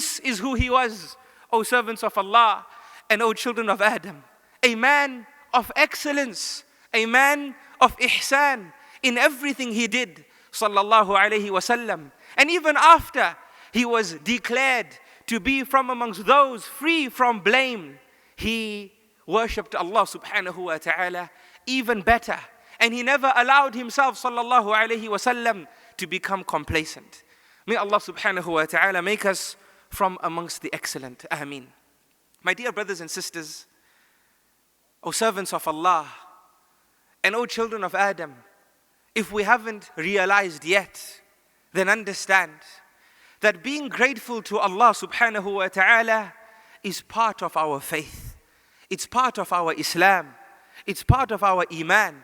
This is who he was, O servants of Allah and O children of Adam. A man of excellence, a man of ihsan in everything he did, sallallahu alaihi wasallam. And even after he was declared to be from amongst those free from blame, he worshipped Allah subhanahu wa ta'ala even better. And he never allowed himself, sallallahu alaihi wasallam, to become complacent. May Allah subhanahu wa ta'ala make us from amongst the excellent. Ameen. My dear brothers and sisters, O servants of Allah, and O children of Adam, if we haven't realized yet, then understand that being grateful to Allah subhanahu wa ta'ala is part of our faith. It's part of our Islam. It's part of our Iman.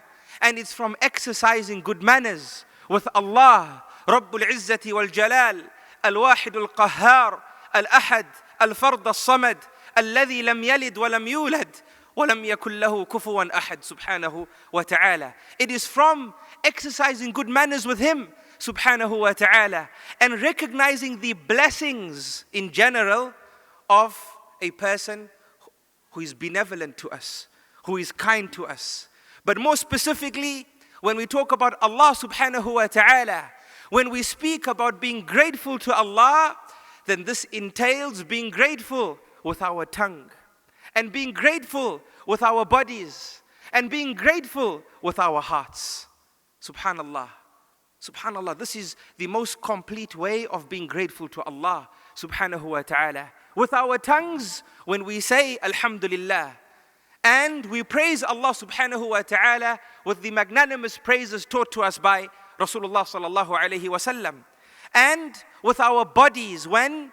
And it's from exercising good manners with Allah, Rabbul Izzati wal Jalal, Al-Wahid al-Qahhar, Al-Ahad, Al-Fard al-Samad, Alladhi lam yalid wa lam yulad, وَلَمْ يَكُنْ لَهُ كُفُوًا أَحَدٌ subhanahu wa ta'ala. It is from exercising good manners with him, subhanahu wa ta'ala, and recognizing the blessings in general of a person who is benevolent to us, who is kind to us. But more specifically, when we talk about Allah subhanahu wa ta'ala, when we speak about being grateful to Allah, then this entails being grateful with our tongue, and being grateful with our bodies, and being grateful with our hearts. Subhanallah. Subhanallah. This is the most complete way of being grateful to Allah subhanahu wa ta'ala. With our tongues, when we say Alhamdulillah, and we praise Allah subhanahu wa ta'ala with the magnanimous praises taught to us by Rasulullah sallallahu alaihi wasallam. And with our bodies, when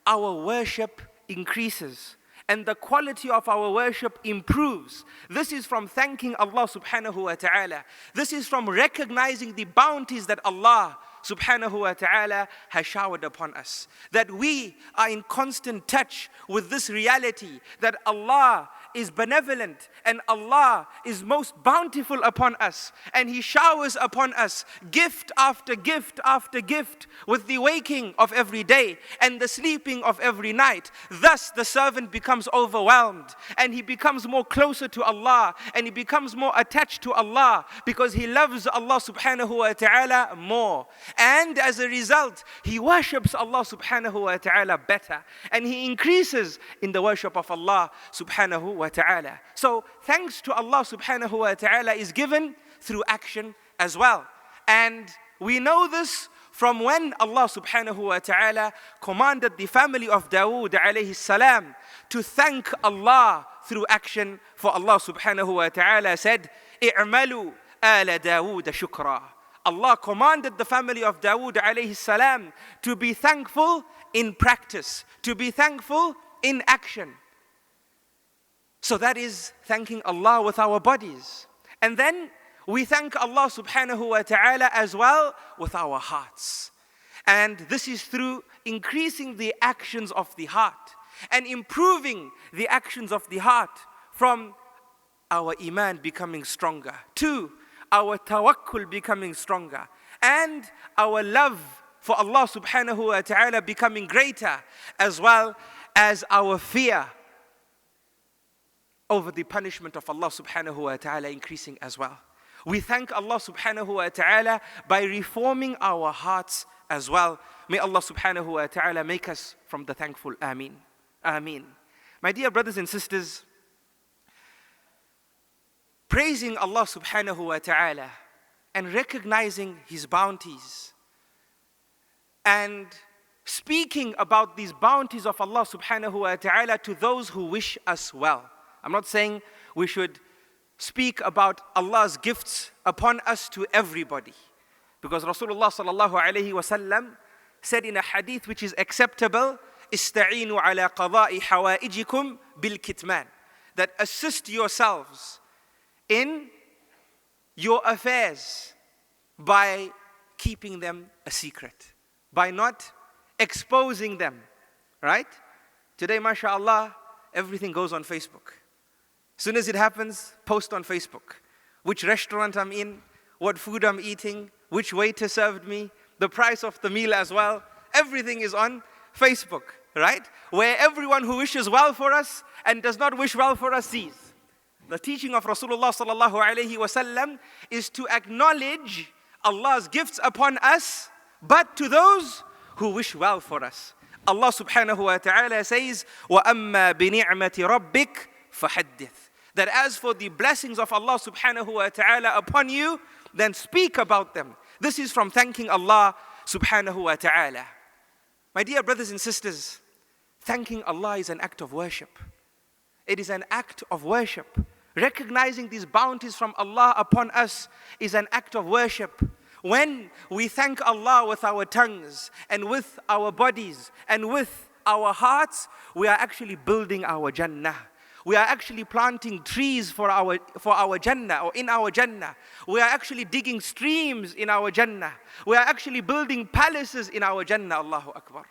our worship increases and the quality of our worship improves. This is from thanking Allah subhanahu wa ta'ala. This is from recognizing the bounties that Allah subhanahu wa ta'ala has showered upon us. That we are in constant touch with this reality that Allah is benevolent and Allah is most bountiful upon us, and He showers upon us gift after gift after gift with the waking of every day and the sleeping of every night. Thus the servant becomes overwhelmed and he becomes more closer to Allah and he becomes more attached to Allah because he loves Allah subhanahu wa ta'ala more. And as a result, he worships Allah subhanahu wa ta'ala better and he increases in the worship of Allah subhanahu wa ta'ala. So thanks to Allah subhanahu wa ta'ala is given through action as well. And we know this from when Allah subhanahu wa ta'ala commanded the family of Dawood alayhi salam to thank Allah through action. For Allah subhanahu wa ta'ala said, "I'malu ala Dawood shukra." Allah commanded the family of Dawood alayhi salam to be thankful in practice, to be thankful in action. So that is thanking Allah with our bodies. And then we thank Allah subhanahu wa ta'ala as well with our hearts. And this is through increasing the actions of the heart and improving the actions of the heart, from our iman becoming stronger to our tawakkul becoming stronger, and our love for Allah subhanahu wa ta'ala becoming greater, as well as our fear over the punishment of Allah subhanahu wa ta'ala increasing as well. We thank Allah subhanahu wa ta'ala by reforming our hearts as well. May Allah subhanahu wa ta'ala make us from the thankful. Ameen. Ameen. My dear brothers and sisters, praising Allah subhanahu wa ta'ala and recognizing His bounties and speaking about these bounties of Allah subhanahu wa ta'ala to those who wish us well. I'm not saying we should speak about Allah's gifts upon us to everybody, because Rasulullah sallallahu alaihi wasallam said in a hadith which is acceptable, "Ista'inu ala qada'i hawaijikum bil kitman," that assist yourselves in your affairs by keeping them a secret, by not exposing them. Right? Today, mashallah, everything goes on Facebook. As soon as it happens, post on Facebook. Which restaurant I'm in, what food I'm eating, which waiter served me, the price of the meal as well. Everything is on Facebook, right? Where everyone who wishes well for us and does not wish well for us sees. The teaching of Rasulullah sallallahu alaihi wasallam is to acknowledge Allah's gifts upon us, but to those who wish well for us. Allah subhanahu wa ta'ala says, وَأَمَّا بِنِعْمَةِ رَبِّكَ فَحَدِّثْ. That as for the blessings of Allah subhanahu wa ta'ala upon you, then speak about them. This is from thanking Allah subhanahu wa ta'ala. My dear brothers and sisters, thanking Allah is an act of worship. It is an act of worship. Recognizing these bounties from Allah upon us is an act of worship. When we thank Allah with our tongues and with our bodies and with our hearts, we are actually building our jannah. We are actually planting trees for our jannah or in our jannah. We are actually digging streams in our jannah. We are actually building palaces in our jannah. Allahu Akbar.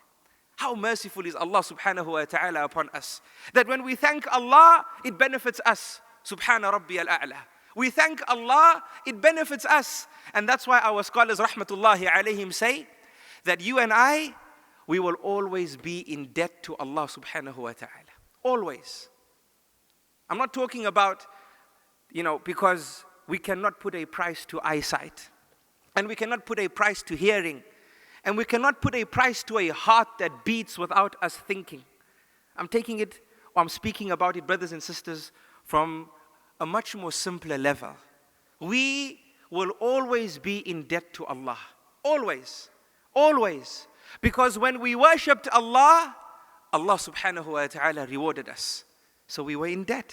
How merciful is Allah subhanahu wa ta'ala upon us. That when we thank Allah, it benefits us. Subhana Rabbi al-A'la. We thank Allah, it benefits us. And that's why our scholars, rahmatullahi alayhim, say that you and I, we will always be in debt to Allah subhanahu wa ta'ala. Always. I'm not talking about, because we cannot put a price to eyesight. And we cannot put a price to hearing. And we cannot put a price to a heart that beats without us thinking. I'm speaking about it, brothers and sisters, from a much more simpler level. We will always be in debt to Allah. Always. Always. Because when we worshipped Allah, Allah subhanahu wa ta'ala rewarded us. So we were in debt.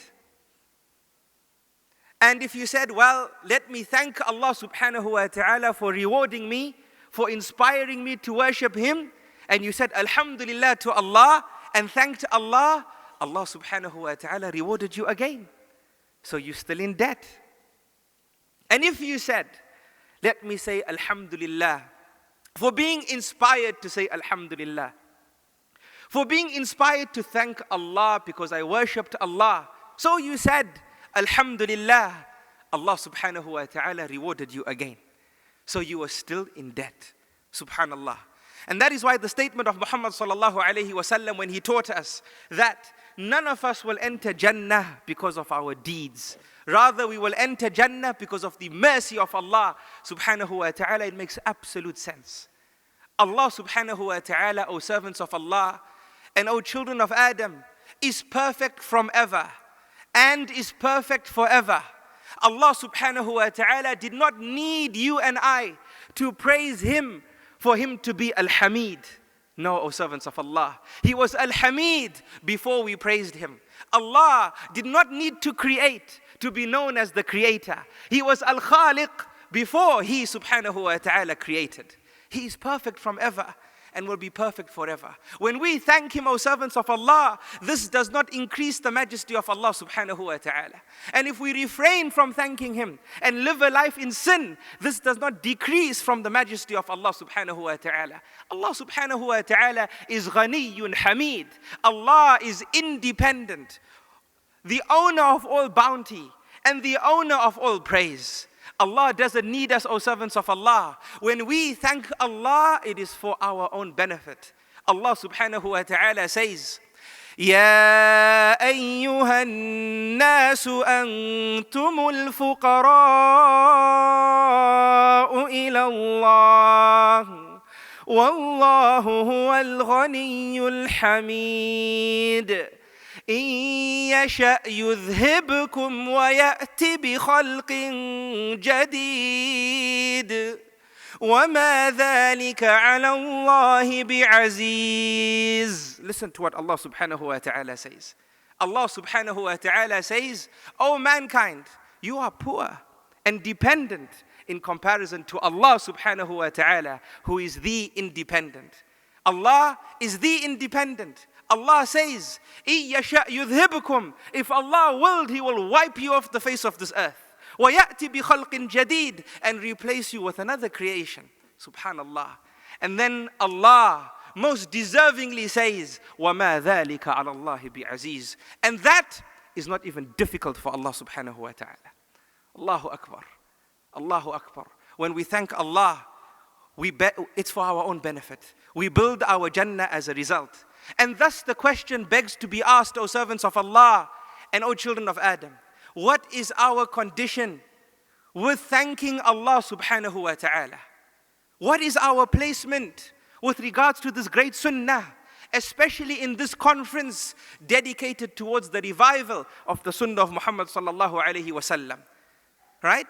And if you said, well, let me thank Allah subhanahu wa ta'ala for rewarding me, for inspiring me to worship Him, and you said Alhamdulillah to Allah and thanked Allah, Allah subhanahu wa ta'ala rewarded you again. So you're still in debt. And if you said, let me say Alhamdulillah, for being inspired to say Alhamdulillah, for being inspired to thank Allah because I worshipped Allah, so you said Alhamdulillah, Allah subhanahu wa ta'ala rewarded you again. So you are still in debt. Subhanallah. And that is why the statement of Muhammad sallallahu alaihi wasallam, when he taught us that none of us will enter jannah because of our deeds. Rather, we will enter jannah because of the mercy of Allah subhanahu wa ta'ala. It makes absolute sense. Allah subhanahu wa ta'ala, O servants of Allah, and O children of Adam, is perfect from ever and is perfect forever. Allah subhanahu wa ta'ala did not need you and I to praise Him for Him to be Al-Hamid. No, O servants of Allah. He was Al-Hamid before we praised Him. Allah did not need to create to be known as the Creator. He was Al-Khaliq before He subhanahu wa ta'ala created. He is perfect from ever and will be perfect forever. When we thank Him, O servants of Allah, this does not increase the majesty of Allah subhanahu wa ta'ala. And if we refrain from thanking Him and live a life in sin, this does not decrease from the majesty of Allah subhanahu wa ta'ala. Allah subhanahu wa ta'ala is Ghaniyyun Hamid. Allah is independent, the owner of all bounty and the owner of all praise. Allah doesn't need us, O servants of Allah. When we thank Allah, it is for our own benefit. Allah subhanahu wa ta'ala says, يا أيها الناس أنتم الفقراء إلى الله والله هو الغني الحميد إن يشأ يذهبكم ويأتي بخلق جديد وما ذلك على الله بعزيز. Listen to what Allah subhanahu wa ta'ala says. Allah subhanahu wa ta'ala says, O mankind, you are poor and dependent in comparison to Allah subhanahu wa ta'ala, who is the independent. Allah is the independent. Allah says, إِن يَشَأْ يُذْهِبْكُمْ. If Allah willed, He will wipe you off the face of this earth. وَيَأْتِ بِخَلْقٍ جَدِيدٍ. And replace you with another creation. Subhanallah. And then Allah most deservingly says, وَمَا ذَلِكَ عَلَى اللَّهِ بِعَزِيزٍ. And that is not even difficult for Allah subhanahu wa ta'ala. Allahu Akbar. Allahu Akbar. When we thank Allah, it's for our own benefit. We build our jannah as a result. And thus the question begs to be asked, O servants of Allah and O children of Adam, what is our condition with thanking Allah subhanahu wa ta'ala? What is our placement with regards to this great sunnah, especially in this conference dedicated towards the revival of the sunnah of Muhammad sallallahu alaihi wasallam? Right?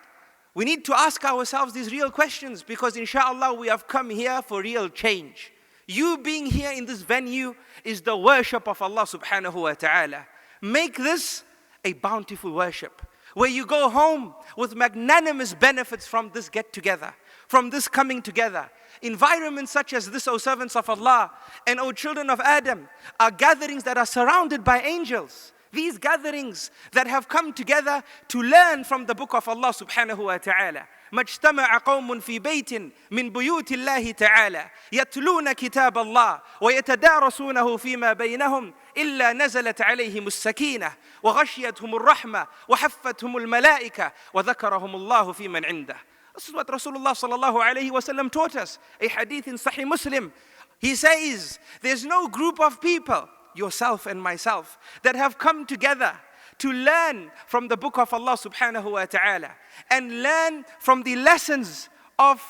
We need to ask ourselves these real questions, because inshallah we have come here for real change. You being here in this venue is the worship of Allah subhanahu wa ta'ala. Make this a bountiful worship, where you go home with magnanimous benefits from this get together, from this coming together. Environments such as this, O servants of Allah and O children of Adam, are gatherings that are surrounded by angels. These gatherings that have come together to learn from the book of Allah subhanahu wa ta'ala. ما اجتمع قوم في بيت من بيوت الله تعالى يتلون كتاب الله ويتدارسونه فيما بينهم إلا نزلت عليهم السكينة وغشيتهم الرحمة وحفتهم الملائكة وذكرهم الله في من عنده. This is what Rasulullah sallallahu alaihi wasallam taught us. A hadith in Sahih Muslim. He says, there's no group of people, yourself and myself, that have come together to learn from the book of Allah subhanahu wa ta'ala and learn from the lessons of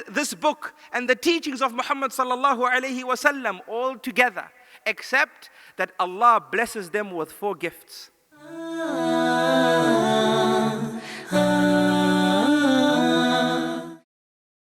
this book and the teachings of Muhammad sallallahu alaihi wasallam all together, except that Allah blesses them with 4 gifts.